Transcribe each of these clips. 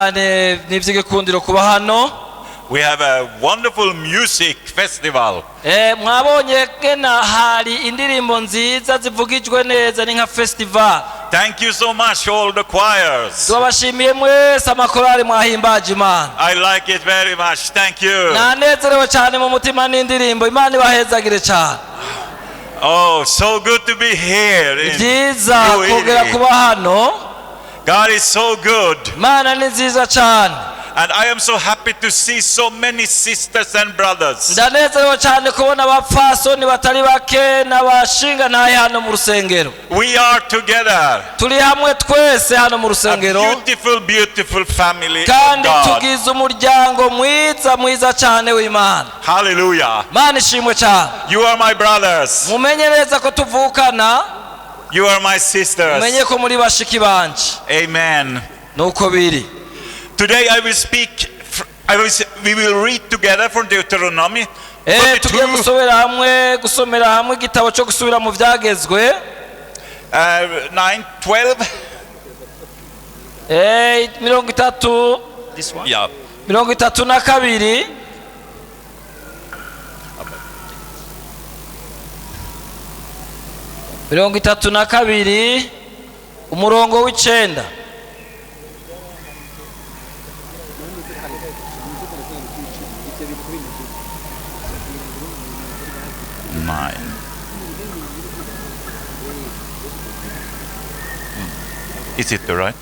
We have a wonderful music festival. Thank you so much, all the choirs. I like it very much. Thank you. Oh, so good to be here. God is so good. And I am so happy to see so many sisters and brothers. We are together. A beautiful, beautiful family of God. Hallelujah. You are my brothers. You are my sisters. Amen. Today I will speak, we will read together from Deuteronomy 32, 9:12. This one? Yeah. umurongo w'icenda. Is it the right?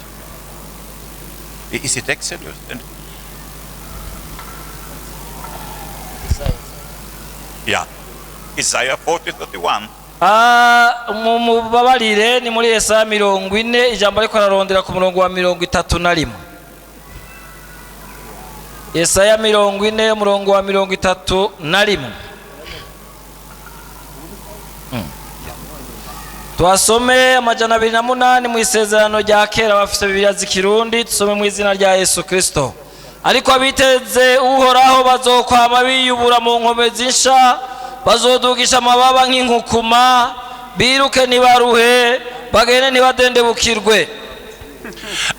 Is it Exodus? Yeah. Isaiah 40:31. Mubabarire ni muri Yesaya 40 ijambo ariko ararondera ku murongo wa 31. Yesaya 40 umurongo wa 31. Twasome amajana 28 mu isezerano rya kera bafite Bibiliya z'ikirundi, tusome mu izina rya Yesu Kristo. Ariko abiteze uhoraho bazokwama biyubura mu nkome z'insha, bazodugisha amababa nk'inkukuma, biruke nibaruhe, bagende nibadendebukirwe.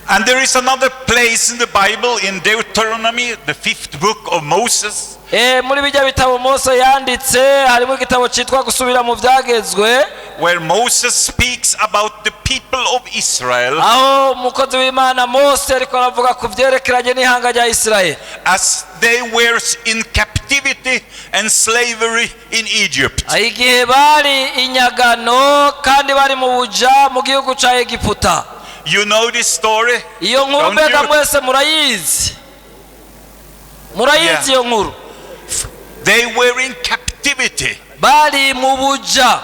And there is another place in the Bible, in Deuteronomy, the 5th book of Moses. Muri bijya bitabo Mose yanditse harimo igitabo cyitwa gusubira mu byagezwe, where Moses speaks about the people of Israel. Aho mukozi w'Imana Mose ariko aravuga ku byerekeranye n'ihanga rya Israel. As they were in captivity and slavery in Egypt. Igihe bari inyagano kandi bari mu buja mu gihugu cya Egiputa. You know this story? Iyo nkuru mbega mwese murayizi. Murayizi iyo nkuru. They were in captivity. Bari mu buja.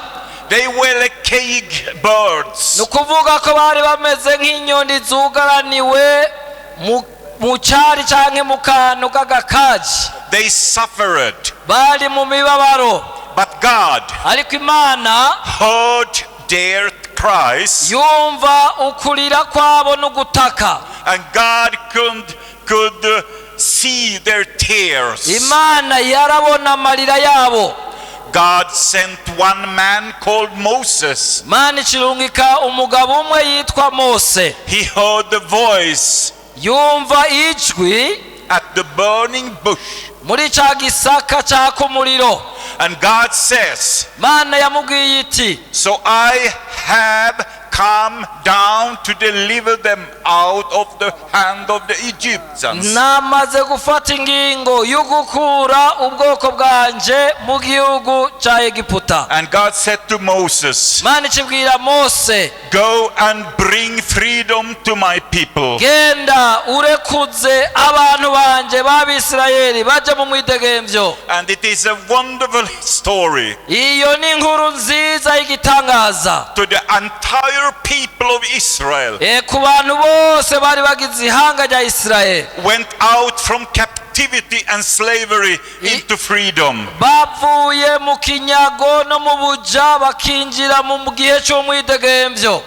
They were like caged birds. Nukuvuga ko bari bameze nk'inyoni zugaraniwe mu cyari canke mu kantu k'agakaji. They suffered. Bari mu mibabaro. But God ariko Imana heard their cries. Yumva ukurira kwabo no gutaka. And God could see their tears. Imana yarabona amarira yabo. God sent one man called Moses. Imana kirungika umugabo umwe yitwa Mose. He heard the voice. Yumva ijwi at the burning bush. Muri ca gisaka caka umuriro. And God says, Mana yamubwiye iti, so I have come down to deliver them out of the hand of the Egyptians. Namaze gufata ingingo y'ugukura ubwoko bwanje mu gihugu ca Egiputa. And God said to Moses, Mana cibwira Mose, go and bring freedom to my people. Genda urekuze abantu banje b'Abisirayeli baje mu mwidegemvyo. And it is a wonderful story. Iyo ni inkuru nziza y'igitangaza. To the entire people of Israel. Ku bantu bose bari bagize ihanga rya Israel. Went out from captivity and slavery into freedom. Bavuye mu kinyago no mu buja bakinjira mu gihe cy'umwidegemvyo.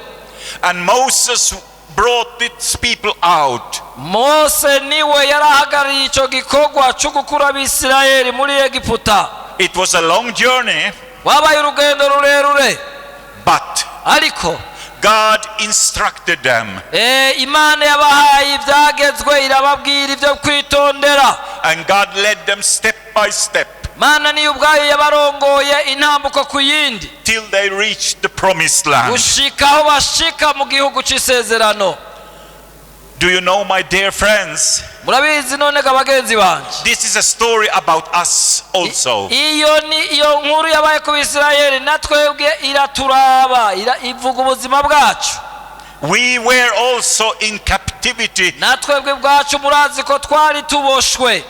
And Moses brought its people out. Mose niwe yarahagarariye ico gikorwa cyo gukura Abisirayeli muri Egiputa. It was a long journey. Wabaye urugendo rurerure. But ariko God instructed them. Imana yabahaye ibyagezwe irababwira ibyo kwitondera. And God led them step by step. Mana niyo ubwayo yabarongoye intambuko ku yindi. Till they reached the promised land. Gushika aho bashika mu gihugu c'isezerano. Do you know, my dear friends? Murabizi none gabagenzi banje. This is a story about us also. Iyo nkuru yabaye ku Bisirayeli natwebwe iraturaba, ivuga ubuzima bwacu. We were also in captivity. Natwebwe bwacu murazi ko twari tuboshwe.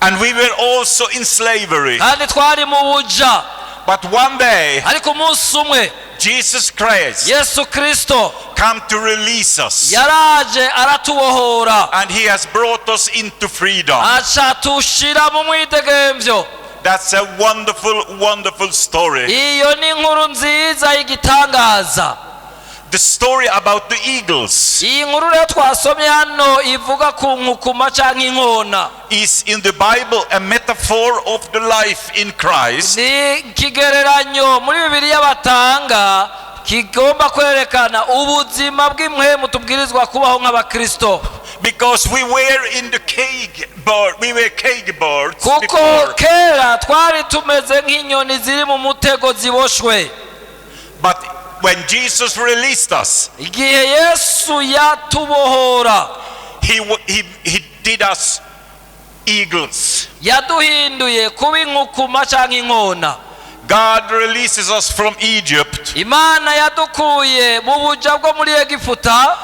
And we were also in slavery. Kandi twari mu buja. But one day, ariko umunsi umwe Jesus Christ Yesu Kristo come to release us. yaraje aratubohora. And he has brought us into freedom. Acha tushira mu mwidegemvyo. That's a wonderful, wonderful story. Iyo ni inkuru nziza y'igitangaza. The story about the eagles iyi nkuru rero twasomye hano ivuga ku nkukuma canke inkona is in the Bible a metaphor of the life in Christ. ni kigereranyo muri Bibiliya batanga kigomba kwerekana ubuzima bw'impwemu tubwirizwa kubaho nk'abakristo. Because we were in the cage birds kuko before. kera twari tumeze nk'inyoni ziri mu mutego ziboshwe. But when Jesus released us, igihe Yesu yatubohora he did us eagles. yaduhinduye kuba inkukuma canke inkona. God releases us from Egypt, Imana yadukuye mu buja bwo muri Egiputa,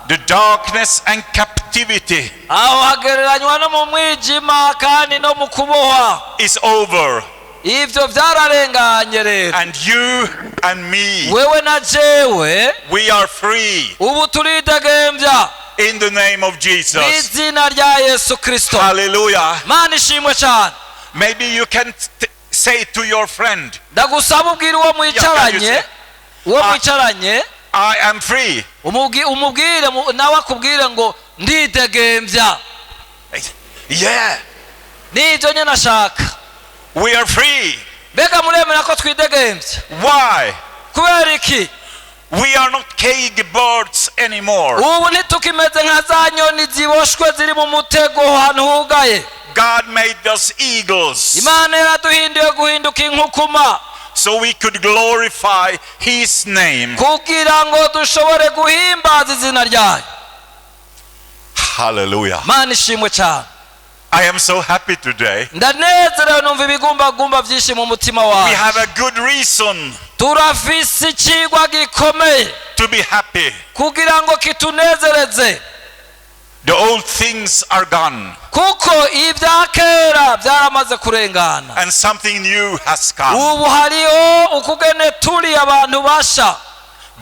the darkness and captivity aho hagereranywa no mu mwijima kandi no mu kubohwa. is over. Ivyo vyararenganye rero. And you and me, Wewe na jewe we are free ubu turidegemvya in the name of Jesus. mw'izina rya Yesu Kristo. Hallelujah. Mana ishimwe cyane. Maybe you can say to your friend, Ndagusaba ubwire uwo mwicaranye, I am free. umubwire nawe akubwire ngo ndidegemvya. Yeah, Nivyo nyene nashaka. we are free. Mbega muremera ko twidegemvya? Why? Kubera iki? We are not cage birds anymore. Ubu ntitukimeze nka za nyoni ziboshwe ziri mu mutego ahantu hugaye. God made us eagles Imana yaraduhinduye guhinduka inkukuma so we could glorify his name. kugira ngo dushobore guhimbaza izina ryayo. Hallelujah. Mana ishimwe cyane. I am so happy today. Ndanezerewe numva ibigumbagumba byinshi mu mutima We wawe. have a good reason Turafise ikigwa gikomeye to be happy. kugira ngo kitunezereze. The old things are gone Kuko ibya kera byaramaze kurengana. and something new has come. Ubu hariho ukugene turi abantu basha.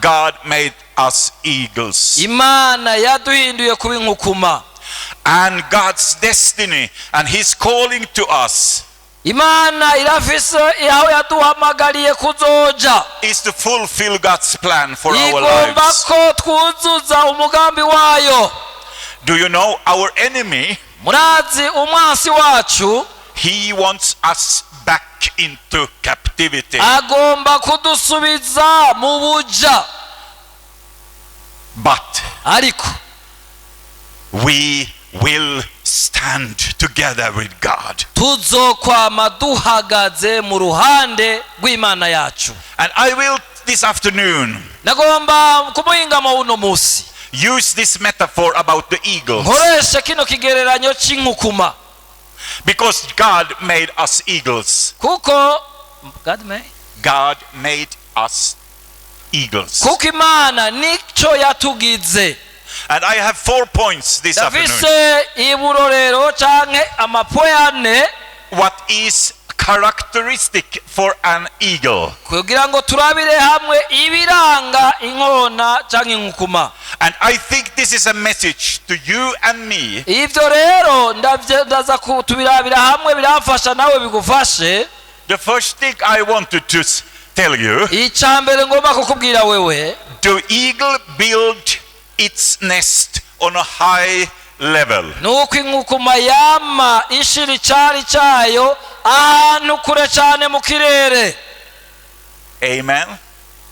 God made us eagles. Imana yaduhinduye kuba inkukuma. And God's destiny and his calling to us Imana irafise aho yaduhamagariye kuzoja. is to fulfill God's plan for our Igomba lives. ko twuzuza umugambi wayo. Do you know our enemy? Murazi umwansi wacu He wants us back into captivity. agomba kudusubiza mu buja. But Ariko we will stand together with God. tuzokwama duhagaze mu ruhande rw'Imana yacu. And I will this afternoon Nagomba kumuhingamo uno musi use this metaphor about the eagles. nkoreshe kino kigereranyo cy'inkukuma. Because God made us eagles. Kuko God made us eagles. kuko Imana nico yatugize. And I have 4 points this afternoon. Dafise iburorero canke amapoyane What is characteristic for an eagle? kugira ngo turabire hamwe ibiranga inkona canke inkukuma. And I think this is a message to you and me. Ivyo rero ndaza kutubirabira hamwe biramfasha nawe bigufashe. The first thing I wanted to tell you, Icambere ngomba kukubwira wewe, the eagle built its nest on a high level. nuko inkukuma yama ishira icari cayo ahantu kure cane mu kirere. Amen.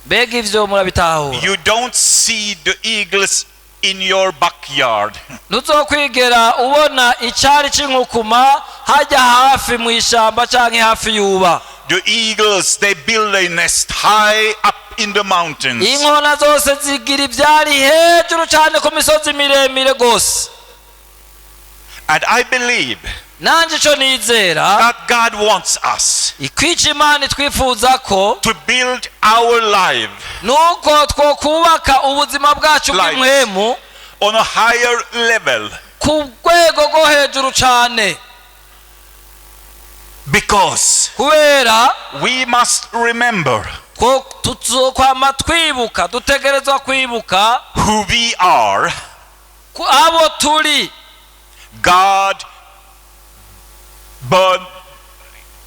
mbega ivyo murabitahura. You don't see the eagles in your backyard. Ntuzokwigera ubona icari c'inkukuma hajya hafi mu ishamba canke hafi yuba. The eagles, they build a nest high up in the mountains. Inkona zose zigira ivyari hejuru cane ku misozi miremire gose. And I believe nanje ico nizera that God wants us ikwica Imana twifuza ko to build our life nuko twokubaka ubuzima bwacu bw'imwemu on a higher level, ku rwego rwo hejuru cane, because kubera we must remember ko tuzokwama twibuka, dutegerezwa kwibuka who we are. abo turi. God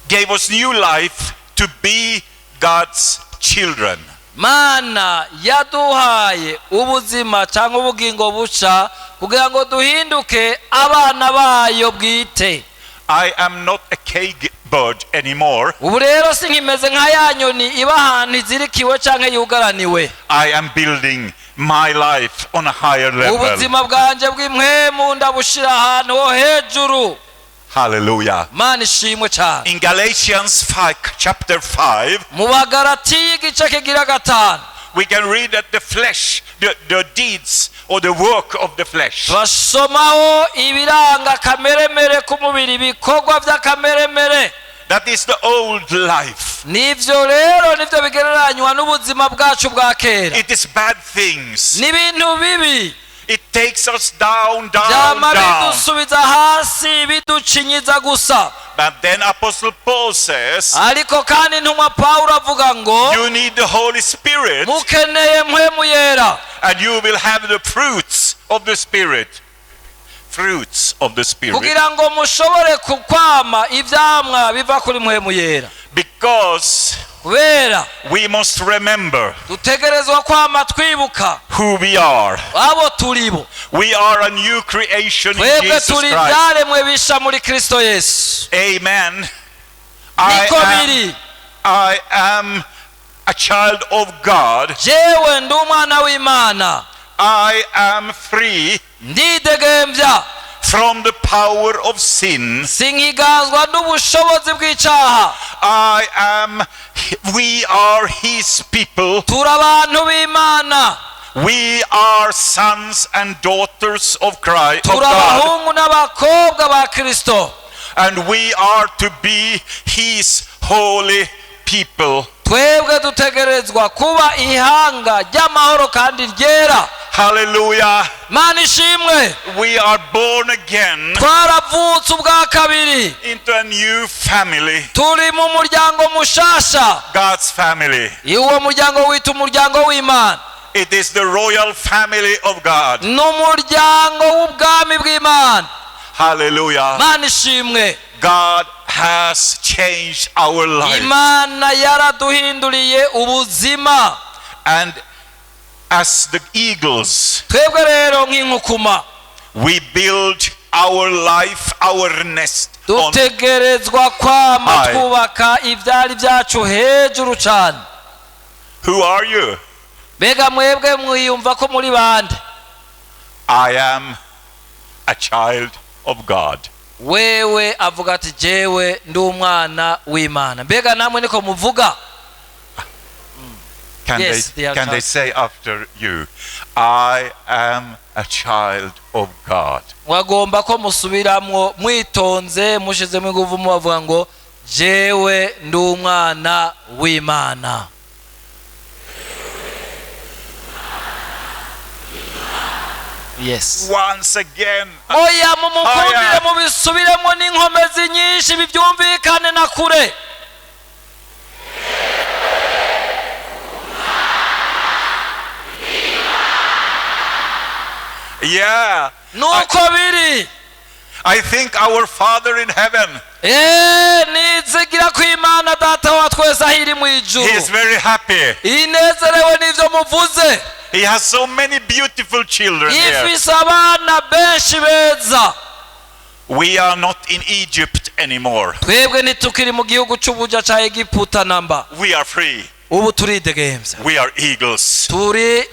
gave us new life to be God's children. Mana yaduhaye ubuzima cyangwa ubugingo buca kugira ngo duhinduke abana bayo bwite. I am not a cage bird anymore. Ubu rero sinkimeze nka ya nyoni iba ahantu izirikiwe canke yugaraniwe. I am building my life on a higher level. Ubuzima bwanje bw'imwemu ndabushira ahantu ho hejuru. Hallelujah. Mana ishimwe cyane. In Galatians 5, chapter 5, mu Bagalatiya igice kigira 5, we can read that the flesh, the deeds or the work of the flesh, basomaho ibiranga kameremere ku mubiri, ibikorwa by'akameremere. that is the old life. Nivyo rero nivyo bigereranywa n'ubuzima bwacu bwa kera. It is bad things. N'ibintu bibi. It takes us down. Byama bidusubiza hasi, biducinyiza gusa. But then Apostle Paul says, ariko kandi ntumwa Pawulo avuga ngo you need the Holy Spirit, mukeneye mpwemu yera, and you will have the fruits of the Spirit. Fruits of the Spirit. kugira ngo mushobore kukwama ivyamwa biva kuri mpwemu yera. Because kubera we must remember dutegerezwa kwama twibuka who we are. abo turibo. We are a new creation in twebwe Jesus turi Christ. ivyaremwe bisha muri Kristo Yesu. Amen. Niko biri. I am a child of God. jewe ndi umwana w'Imana. I am free Ndidegemvya from the power of sin. sinkigazwa n'ubushobozi bw'icaha. We are his people. turi abantu b'Imana. We are sons and daughters of Christ, of turi God, abahungu n'abakobwa ba Kristo. and we are to be his holy people. twebwe dutegerezwa kuba ihanga ry'amahoro kandi ryera. Hallelujah. Mana ishimwe. We are born again twaravutse ubwa kabiri into a new family, turi mu muryango mushasha. God's family. uwo muryango wita umuryango w'Imana. It is the royal family of God. n'umuryango w'ubwami bw'Imana. Hallelujah. Mana ishimwe. God has changed our life. Imana yaraduhinduriye ubuzima. And as the eagles, twebwe rero nk'inkukuma we build our life, our nest on dutegerezwa kwama high. twubaka ivyari vyacu hejuru cane. Who are you? Mbega mwebwe mwiyumva ko muri bande? I am a child of God. Wewe avuga ati jewe ndi umwana w'Imana. Mbega namwe niko muvuga? Can Yes, they say after you, I am a child of God? Wagomba ko musubiramwo mwitonze mushizemo inguvu mubavuga ngo jewe ndi umwana w'Imana. Yes. Once again. Oya mumukumbire mubisubiremo n'inkomezi nyinshi bibyumvikane na kure. Yeah. Nuko biri. I think our Father in heaven, nizigira ko Imana data wa twese ahiri mu ijuru. he is very happy. Inezerewe n'ivyo muvuze. He has so many beautiful children here. Ifise abana benshi beza. We are not in Egypt anymore. Twebwe nitukiri mu gihugu c'ubuja ca Egiputa namba. We are free. ubu turidegemvya, We are eagles. turi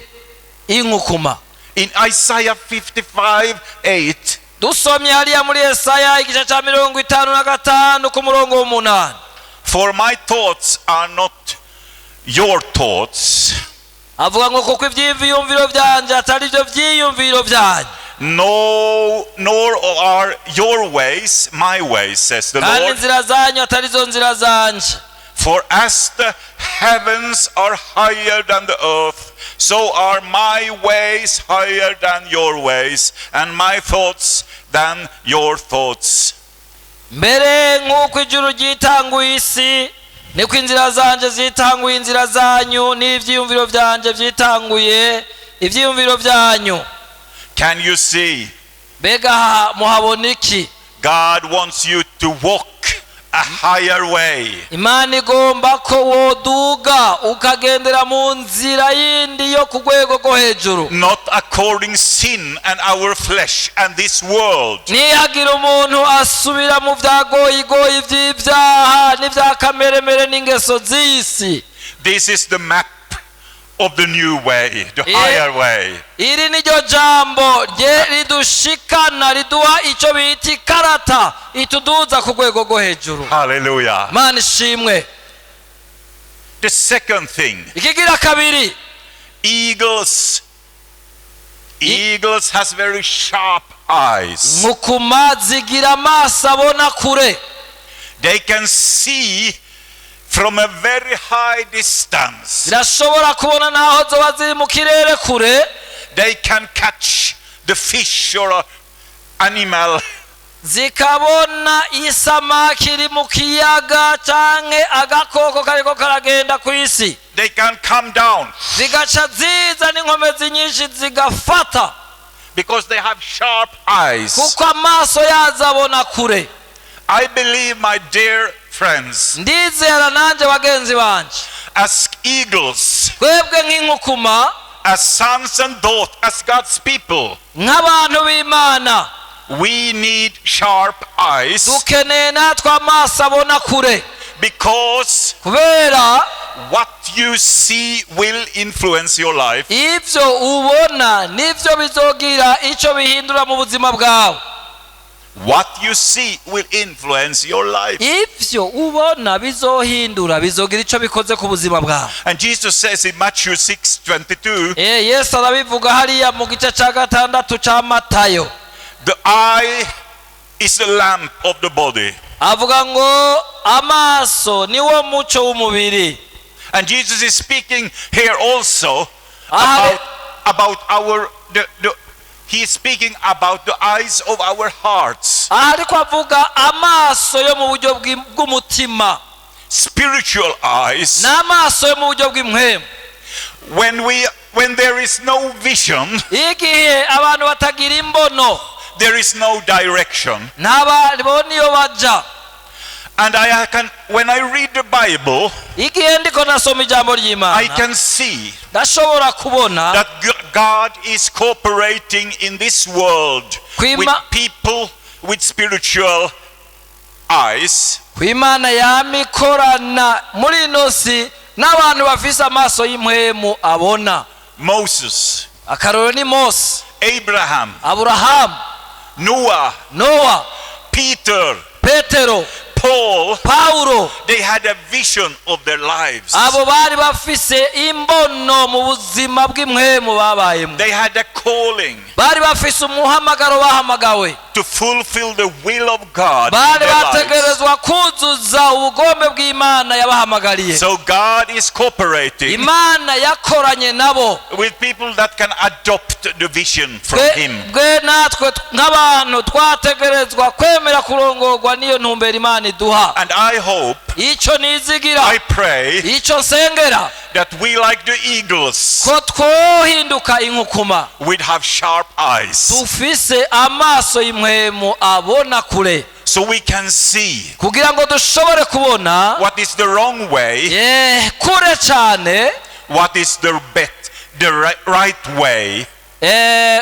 inkukuma. In Isaiah 55:8, Dusomye hariya muri Yesaya igice ca 55 ku murongo w'8. for my thoughts are not your thoughts, Avuga ngo kuko ivyiyumviro vyanje atari byo vyiyumviro vyanyu, nor are your ways my ways, says the kandi Lord. inzira zanyu atari zo nzira zanje. For as the heavens are higher than the earth, so are my ways higher than your ways, and my thoughts than your thoughts. Mbere nk'uko ijuru ryitanguye isi, niko inzira zanje zitanguye inzira zanyu, n'ivyiyumviro vyanje vyitanguye ivyiyumviro vyanyu. Can you see? Mbega muhabona iki? God wants you to walk a higher way. Imana igomba ko woduga ukagendera mu nzira yindi yo ku rwego rwo hejuru, Not according sin and our flesh and this world. nihagira umuntu asubira mu vyagoyigoyi vy'ivyaha n'ivya kameremere n'ingeso z'isi. This is the map of the new way, the higher way. Iri niryo jambo rye ridushikana, riduha ico bita ikarata ituduza ku rwego rwo hejuru. Hallelujah. Mana ishimwe. The second thing, Ikigira kabiri, eagles has very sharp eyes. nkukuma zigira amaso abona kure. They can see from a very high distance. Zirashobora kubona naho zoba ziri mu kirere kure. They can catch the fish or a animal. Zikabona isamaki iri mu kiyaga canke agakoko kariko karagenda ku isi. They can come down Zigaca ziza n'inkomezi nyinshi zigafata, because they have sharp eyes. kuko amaso yazo abona kure. I believe, my dear friends, Ndizera nanje bagenzi banje, as eagles, twebwe nk'inkukuma, as sons and daughters, as God's people, nk'abantu b'Imana, we need sharp eyes, dukeneye natwe amaso abona kure, because kubera what you see will influence your life. ivyo ubona nivyo bizogira ico bihindura mu buzima bwawe. What you see will influence your life. Ivyo ubona bizohindura, bizogira ico bikoze ku buzima bwawe. And Jesus says in Matthew 6:22, Yesu arabivuga hariya mu gice ca 6 ca Matayo. the eye is the lamp of the body. Avuga ngo amaso niwo muco w'umubiri. And Jesus is speaking here also Ah, about our he is speaking about the eyes of our hearts, ariko avuga amaso yo mu buryo bw'umutima, spiritual eyes. n'amaso yo mu buryo bw'impwemu. When there is no vision, Igihe abantu batagira imbono, there is no direction. ntababona iyo baja. And when I read the Bible, Igihe ndiko nasoma ijambo I ry'Imana, can see ndashobora kubona that God is cooperating in this world with people with spiritual eyes. ko Imana yamikorana muri ino si n'abantu bafise amaso y'impwemu abona. Moses, Akarorero ni Mose, Abraham, Aburahamu, Noah, Peter, Petero, Paul. Paulo. They had a vision of their lives. Abo bari bafise imbono mu buzima bw'impwemu babayemo. They had a calling Bari bafise umuhamagaro bahamagawe. to fulfill the will of God in Bari their lives. bategerezwa kuzuza ubugombe bw'Imana yabahamagariye. So God is cooperating Imana yakoranye nabo. with people that can adopt the vision from Him. Bwe natwe nk'abantu twategerezwa kwemera kurongorwa n'iyo ntumbero Imana iduha. And I hope, Ico nizigira, I pray ico nsengera, that we, like the eagles, ko twohinduka inkukuma, would have sharp eyes dufise amaso y'impwemu abona kure, so we can see kugira ngo dushobore kubona what is the wrong way, kure cyane, what is the right way,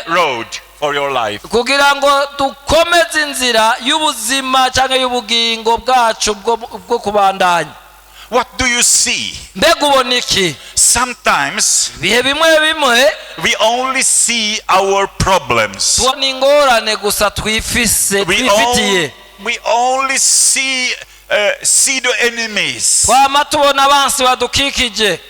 road for your life. kugira ngo dukomeze inzira y'ubuzima cyangwa y'ubugingo bwacu bwo kubandanya. what do you see? mbega ubona iki? Sometimes ibihe bimwe bimwe we only see our problems. tubona ingorane gusa twifitiye. We only see the enemies. twama tubona abansi badukikije.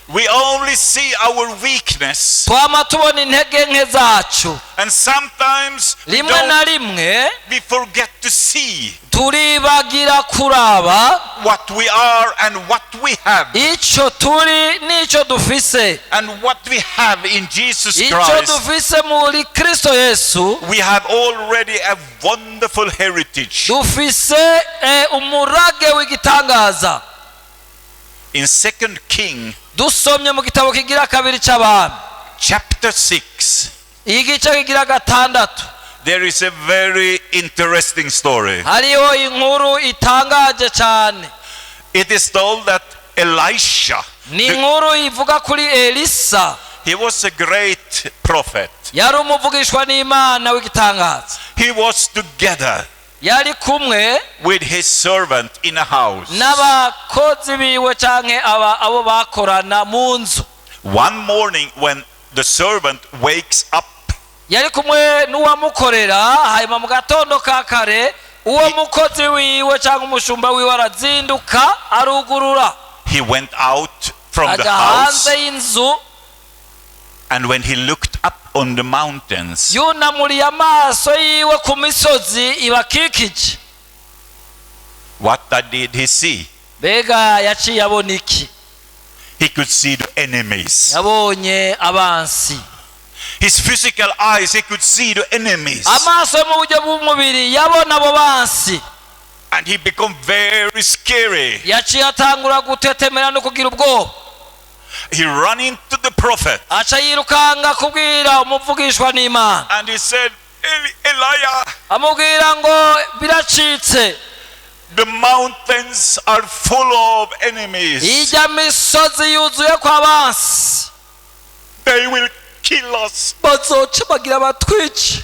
We only see our weakness. twama tubona intege nke zacu. And sometimes rimwe na rimwe we forget to see turibagira kuraba what we are and what we have. icyo turi n'icyo dufise. And what we have in Jesus icyo Christ. dufise muri Kristo Yesu. We have already a wonderful heritage. dufise umurage w'igitangaza. In 2 King dusomye mu gitabo kigira kabiri cy'abami chapter 6, igice kigira gatandatu, there is a very interesting story. hariho inkuru itangaje cyane. It is told that Elisha, ni inkuru ivuga kuri Elisa. he was a great prophet. yari umuvugishwa n'Imana w'igitangaza. He was together yari kumwe with his servant in a house. n'abakozi biwe canke abo bakorana mu nzu. One morning when the servant wakes up, yari kumwe n'uwamukorera, hanyuma mu gatondo ka kare uwo mukozi wiwe cyangwa umushumba wiwe arazinduka arugurura. he went out from the aja house, hanze y'inzu, and when he looked up on the mountains, yunamuriye amaso yiwe ku misozi ibakikije. what did he see? mbega yaciye abona iki? He could see the enemies. yabonye abansi. His physical eyes, he could see the enemies. amaso mu buryo bw'umubiri yabona abo bansi. And he became very scary. yaciye atangura gutetemera no kugira ubwoba. He ran into the prophet. aca yirukanga kubwira umuvugishwa n'Imana. And he said, Elijah, amubwira ngo biracitse, the mountains are full of enemies. ijya misozi yuzuye kwa bansi. They will kill us. bazoca bagira batwice.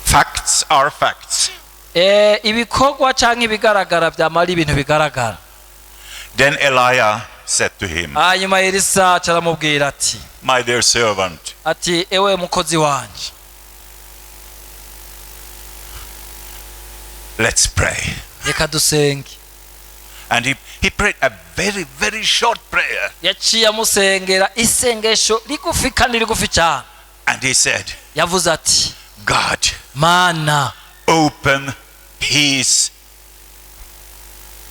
Facts are facts. ibikorwa cyangwa ibigaragara byamara ibintu bigaragara. Then Elijah said to him, hanyuma Elisa aramubwira ati, my dear servant, ati ewe mukozi wanje, let's pray. reka dusenge. And he prayed a very, very short prayer. yaciye amusengera isengesho rigufi kandi rigufi cyane. And he said, yavuze ati, God, Mana, open his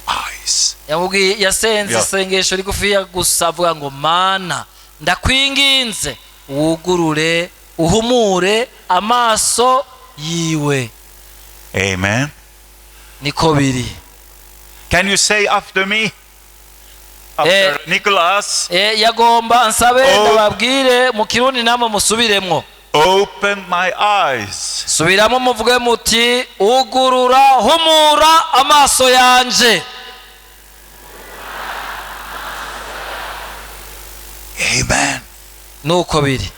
eyes. yasenze isengesho rigufi gusa avuga ngo, Mana, ndakwinginze wugurure uhumure amaso yiwe. Amen. niko biri. Can you say after me? After Nicholas. yagomba nsabe ndababwire mu kirundi namwe musubiremwo. Open my eyes. subiramo muvuge muti, ugurura humura amaso yanje. Amen. nuko biri.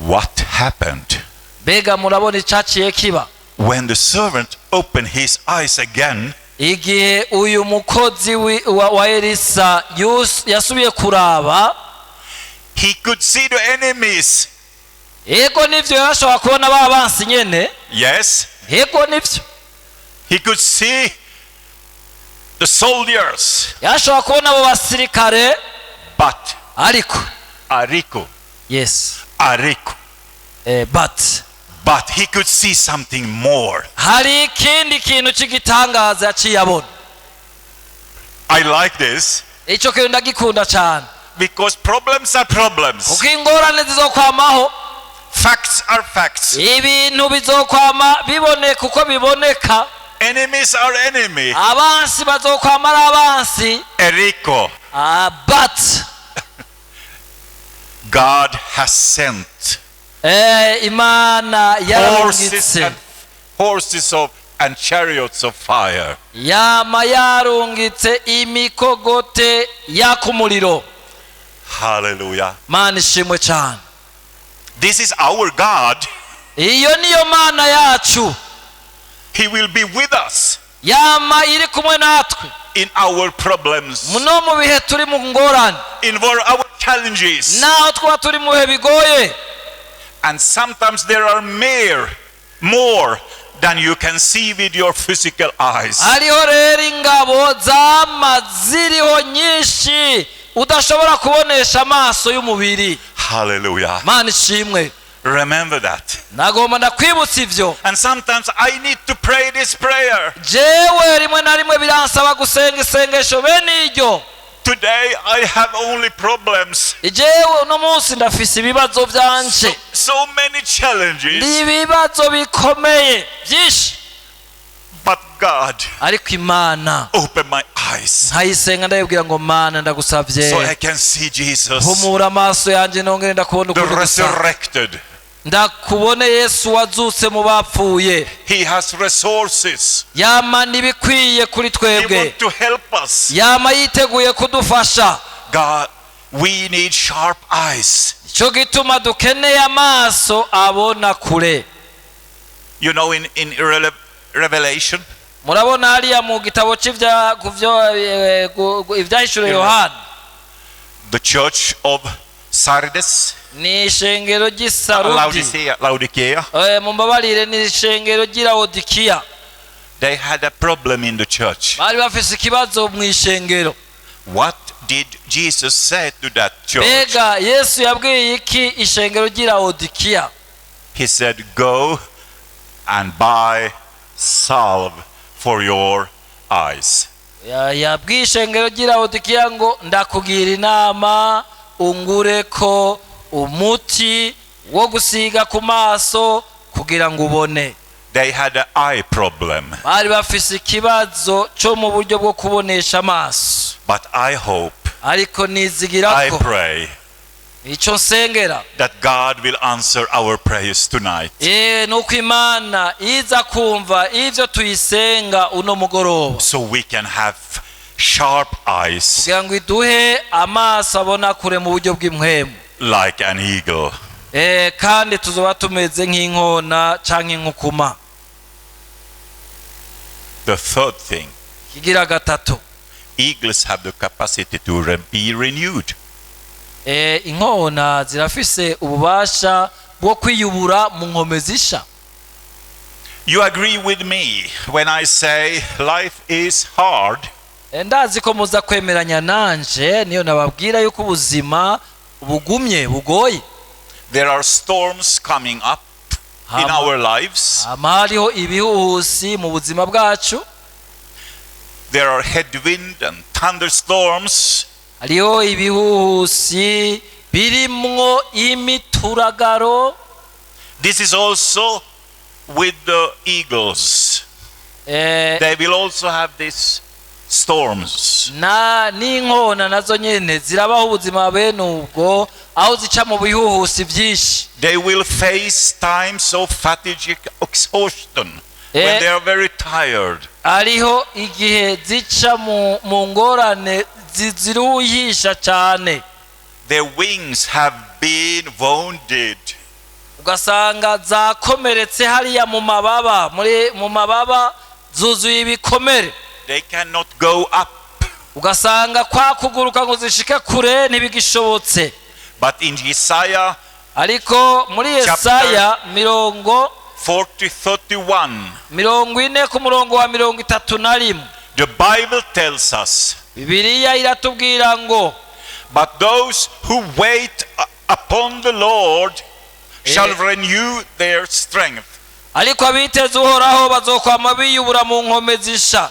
What happened? mbega murabona icyaciye kiba? When the servant opened his eyes again, igihe uyu mukozi wa Elisa yasubiye kuraba, he could see the enemies. yego nivyo yashobora kubona ba bansi nyene. Yes. yego nivyo. He could see the soldiers. yashobora kubona abo basirikare. But ariko yes, but he could see something more. hari ikindi kintu cy'igitangaza yaciye abona. I like this icyo kintu ndagikunda cyane, because problems are problems. kuko ingorane zizokwamaho. Facts are facts. ibintu bizokwama biboneka uko biboneka. Enemies are enemy. abansi bazokwama ari abansi. But God has sent Imana yarungitse horses and chariots of fire. yama yarungitse imikogote yakumuriro. Hallelujah. Mana ishimwe cyane. This is our God. iyo niyo Mana yacu. He will be with us. yama iri kumwe natwe in our problems, muno mu bihe turi mu ngorane, in our challenges. naho twaba turi mu bihe bigoye. And sometimes there are more than you can see with your physical eyes. hariho rero ingabo zama ziriho nyinshi udashobora kubonesha amaso y'umubiri. Hallelujah. Mana ishimwe. Remember that. Nagomba ndakwibutsa ivyo. And sometimes I need to pray this prayer. Jewe rimwe na rimwe biransaba gusenga isengesho bene iryo. Today I have only problems. Jewe uno munsi ndafise ibibazo byanje. So many challenges. Ibibazo bikomeye byinshi. But God, ariko Imana open my eyes nkayisenga ndayibwira ngo Mana ndagusavye so I can see Jesus, humura amaso yanje nongere ndakubona the ukuri gusa. resurrected. Ndakubone Yesu wazutse mu bapfuye. He has resources. Yama nibikwiye kuri He twebwe. wants to help us. Yama yiteguye kudufasha. God, we need sharp eyes. Cyo gituma dukeneye amaso abona kure. You know, in Revelation, murabona hariya mu gitabo ivyahishuriwe Yohana, the church of Sardis, ni ishengero ry'Isarudi, Laodicea, mumbabarire ni ishengero ry'Laodikiya. they had a problem in the church. Bari bafise ikibazo mu ishengero. What did Jesus say to that church? Bega Yesu yabwiye iki ishengero ry'Laodikiya? He said, go and buy salve for your eyes. Yabwiye ishengero ry'Laodikiya ngo ndakugira inama ungureko umuti wo gusiga ku maso kugira ngo ubone. They had an eye problem. Bari bafise ikibazo cyo mu buryo bwo kubonesha amaso. But I hope, ariko nizigira I ko pray icyo nsengera that God will answer our prayers tonight. nuko Imana iza kumva ivyo tuyisenga uno mugoroba, So we can have sharp eyes kugira ngo iduhe amaso abona kure mu buryo bw'impwemu, like an eagle. kandi tuzoba tumeze nk'inkona canke inkukuma. The third thing, kigira gatatu, eagles have the capacity to be renewed. inkona zirafise ububasha bwo kwiyubura mu nkome zisha. You agree with me when I say life is hard? Ndazi ko muza kwemeranya nanje niyo nababwira yuko ubuzima bugumye bugoye. There are storms coming up in our lives. Hariho ibihuhusi mu buzima bwacu. There are headwind and thunderstorms. Hariho ibihuhusi birimwo imituragaro. This is also with the eagles. They will also have these storms. N'inkona nazo nyene zirabaho ubuzima bene ubwo, aho zica mu bihuhusi byinshi. They will face times of fatigue, exhaustion, when they are very tired. Hariho igihe zica mu ngorane ziruhisha cyane. Their wings have been wounded. Ugasanga zakomeretse hariya mu mababa zuzuye ibikomere. They cannot go up. Ugasanga kwa kuguruka ngo zishike kure ntibigishobotse. But in Isaiah, ariko muri Yesaya 40:31 ku murongo wa 31, the Bible tells us, Bibiliya iratubwira ngo, but those who wait upon the Lord shall renew their strength. ariko abiteze Uhoraho bazokwama biyubura mu nkome zisha.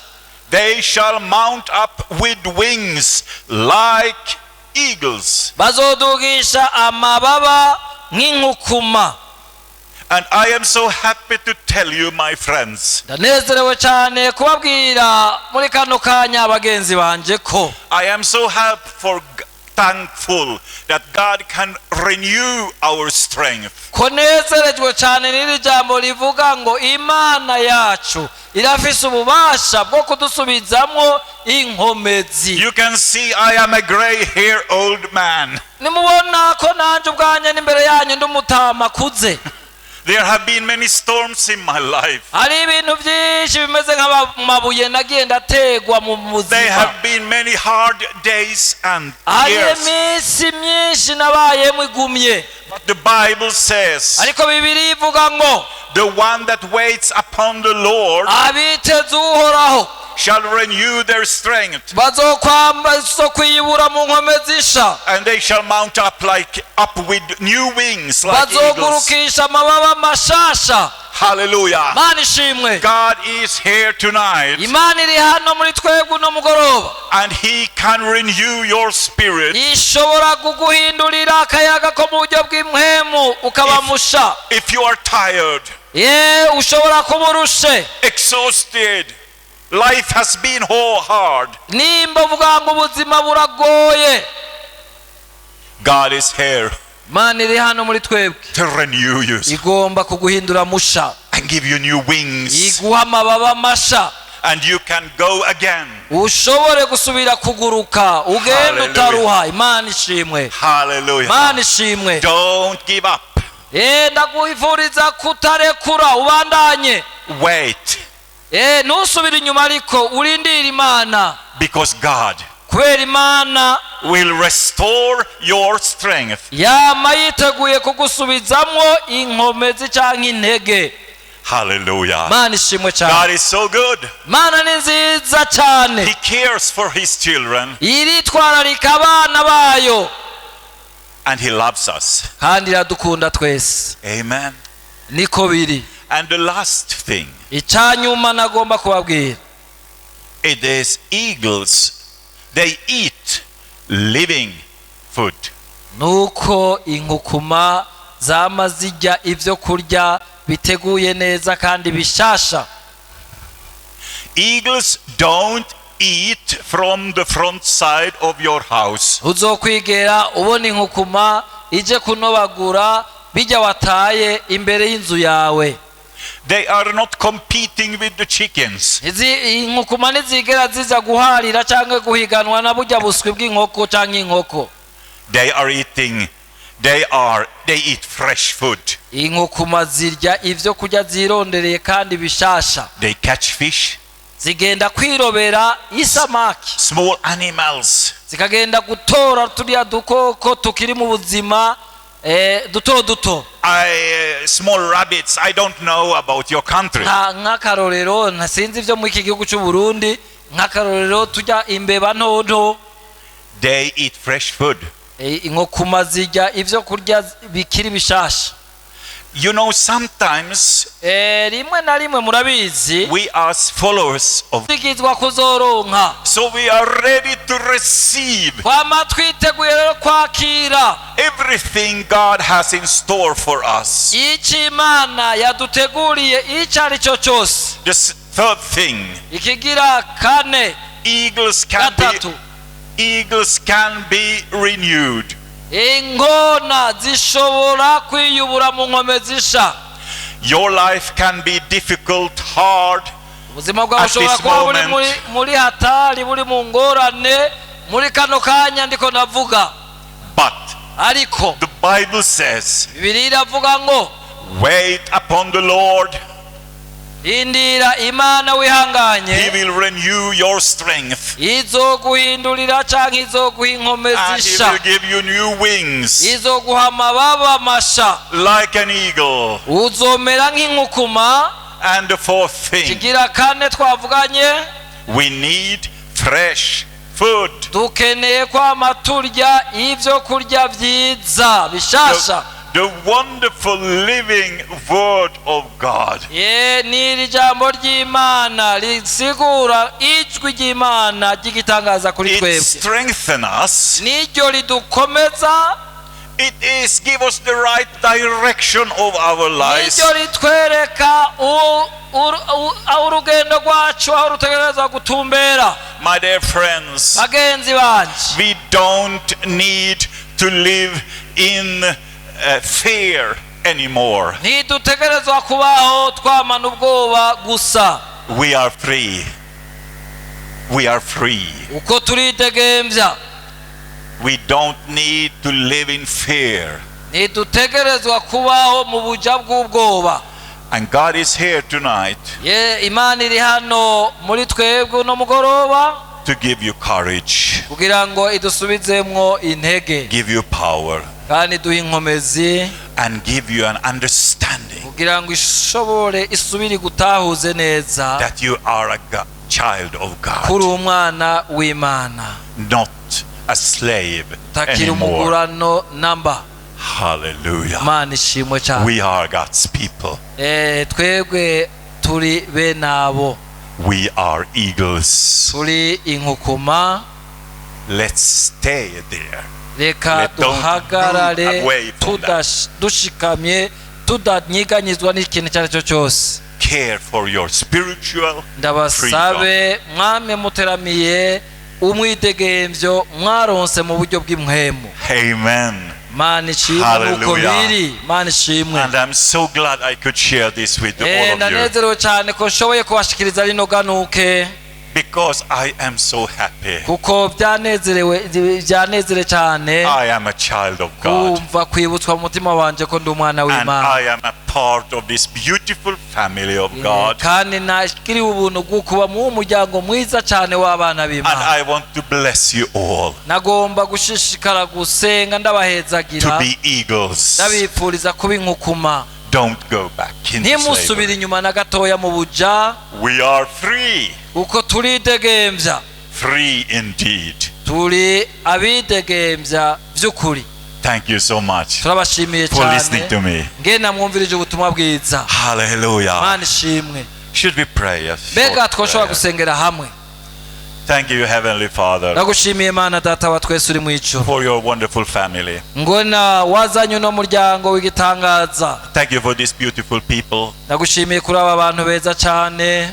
They shall mount up with wings like eagles. Bazodugisha amababa nk'inkukuma. And I am so happy to tell you, my friends, Ndanezerewe cyane kubabwira muri kano kanya abagenzi banje ko I am so thankful that God can renew our strength. ko nezerejwe cyane n'iri jambo rivuga ngo Imana yacu irafise ububasha bwo kudusubizamwo inkomezi. You can see I am a gray-haired old man. Nimubona ko nanje ubwanye n'imbere yanyu ndumutama kuze. There have been many storms in my life. hari ibintu byinshi bimeze nk'amabuye nagiye ndategwa mu There buzima. have been many hard days and hari years. iminsi myinshi nabayemo igumye, But the Bible says, ariko Bibiliya ivuga ngo the one that waits upon the Lord abiteze uhoraho shall renew their strength, bazokwiyubura mu nkome zisha, and they shall mount up with new wings like eagles. bazogurukisha amababa mashasha. Hallelujah. Imana ishimwe. God is here tonight, Imana iri hano muri twebwe uno mugoroba, and He can renew your spirit. ishobora kuguhindurira akayaga ko mu buryo bw'impwemu ukaba musha. If you are tired, ushobora kuba urushe, exhausted, life has been hard, nimba uvuga ngo ubuzima buragoye, God is here Imana iri hano muri twebwe, to renew you igomba kuguhindura musha, and give you new wings, iguha amababa masha, and you can go again. ushobore gusubira kuguruka ugenda Hallelujah. utaruha. Imana ishimwe. Hallelujah. Imana ishimwe. Don't give up. ndakwifuriza kutarekura, ubandanye. Wait, ntusubire inyuma, ariko urindire Imana, because God kubera Imana will restore your strength. yama yiteguye kugusubizamwo inkomezi cyangwa intege. Hallelujah. Imana ishimwe God cyane. is so good. Imana ni nziza cyane, He cares for His children, iritwararika abana bayo, and He loves us. kandi iradukunda twese. Amen. Niko biri. And the last thing, icyanyuma nagomba kubabwira, it is eagles. They eat living food. nuko inkukuma zama zijya ibyo kurya biteguye neza kandi bishasha. Eagles don't eat from the front side of your house. uzokwigera ubona inkukuma ije kunobagura bijya wataye imbere y'inzu yawe. They are not competing with the chickens. inkukuma ntizigera ziza guharira cyangwa guhiganwa na bujya buswi bw'inkoko cyangwa inkoko. They eat fresh food. inkukuma zirya ibyo kurya zirondereye kandi bishasha. They catch fish, zigenda kwirobera isamaki, small animals. zikagenda gutora turiya dukoko tukiri mu buzima duto duto. Small rabbits. I don't know about your country. nk'akarorero ntasinzi ibyo muri iki gihugu cy'u Burundi, nk'akarorero tujya imbeba ntonto. They eat fresh food. inkukuma zirya ibyo kurya bikiri bishasha. You know, sometimes rimwe na rimwe murabizi, we are followers of, tugizwa kuzoronka, so we are ready to receive twama twiteguye rero kwakira everything God has in store for us. icyo Imana yaduteguriye icyo ari cyo cyose. The third thing, ikigira kane, eagles gatatu, can be renewed. ingona zishobora kwiyubura mu nkome zisha. Your life can be difficult, hard, ubuzima bwawe at bushobora this kuba buri moment. muri hatari, buri mu ngorane muri kano kanya ndiko ndavuga, But ariko the Bible says, Bibiliya iravuga ngo wait upon the Lord. indira Imana wihanganye, He will renew your strength, izoguhindurira cyangwa izoguha inkome and He zisha, will give you new wings izoguha amababa masha, like an eagle. uzomera nk'inkukuma. And the fourth thing, kigira kane twavuganye, we need fresh food. dukeneye kwama turya ibyo kurya byiza bishasha. The wonderful living word of God. ni jambo ry'Imana risigura ijwi ry'Imana ry'igitangaza kuri It twebwe. strengthens us. niryo ridukomeza, It is give us the right direction of our lives. niryo ritwereka urugendo rwacu aho rutegereza gutumbera. My dear friends, bagenzi banje, we don't need to live in fear anymore. ntidutegerezwa kubaho twamana ubwoba gusa. We are free. We are free. uko turidegemvya, We don't need to live in fear. ntidutegerezwa kubaho mu buja bw'ubwoba. And God is here tonight Imana iri hano muri twebwe no mugoroba to give you courage, kugira ngo idusubizemwo intege, give you power, kandi duhe inkomezi, and give you an understanding kugira ngo ishobore isubire gutahuze neza that you are a child of kuri God, umwana w'Imana, not a slave takiri anymore. umugurano namba. Hallelujah. Imana ishimwe cyane. We are God's people. Twebwe turi benabo, We are eagles. turi inkukuma. Let's stay there. Reka Don't duhagarare move away from dushikamye, tudanyiganyizwa n'ikintu icyo ari cyo cyose. Care for your spiritual Ndabasabe mwame muteramiye umwidegemvyo mwaronse mu buryo bw'imhemu. Amen. Mana ishimwe nuko biri. Mana ishimwe. And I'm so glad I could share this with all of you, Ndanezerewe cyane ko nshoboye kubashikiriza rino ganuke, because I am so happy. kuko byanezere cyane I am a child of God, kumva kwibutswa mu mutima wanje ko ndi umwana and w'Imana, I am a part of this beautiful family of God, kandi nakiriwe ubuntu bwo kuba mu muryango mwiza cyane w'abana and b'Imana. I want to bless you all Nagomba gushishikara gusenga to ndabahezagira, be eagles. ndabipfuriza kuba inkukuma, Don't go back into ntimusubire slavery. inyuma na gatoya mu buja, We are free, kuko turidegemvya, free indeed. turi abidegemvya by'ukuri. Thank you so much Turabashimiye for listening to cyane me. ngena mwumvirije ubutumwa bwiza. Hallelujah. Mana ishimwe. Should we pray a short Mbega twoshobora prayer? gusengera hamwe. Thank you, Heavenly Father, Ndagushimiye Mana data wa twese uri mu ijuru, for your wonderful family. ngona wazanye uno muryango w'igitangaza. Thank you for these beautiful people. Ndagushimiye kuri aba bantu beza cyane.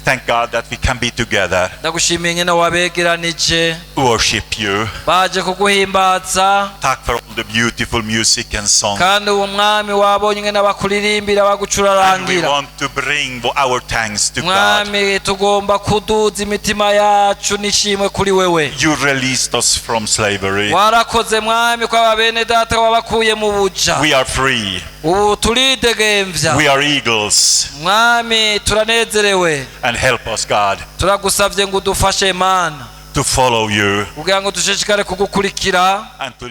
Thank God that we can be together, Ndagushimiye ngene wabegeranije worship you. baje kuguhimbaza, Thank for all the beautiful music and song. kandi uwo mwami wabonye ngene bakuririmbira And we bagucurarangira. want to bring our thanks to God. Mwami tugomba kuduza imitima yacu n'ishimwe kuri wewe. You released us from slavery. Warakoze mwami kwa babene data wabakuye mu buja. We are free. Ubu turidegemvya. We are eagles. Mwami turanezerewe, And help us, God, turagusavye ngo udufashe Mana to follow you kugira ngo dushishikare kugukurikira and to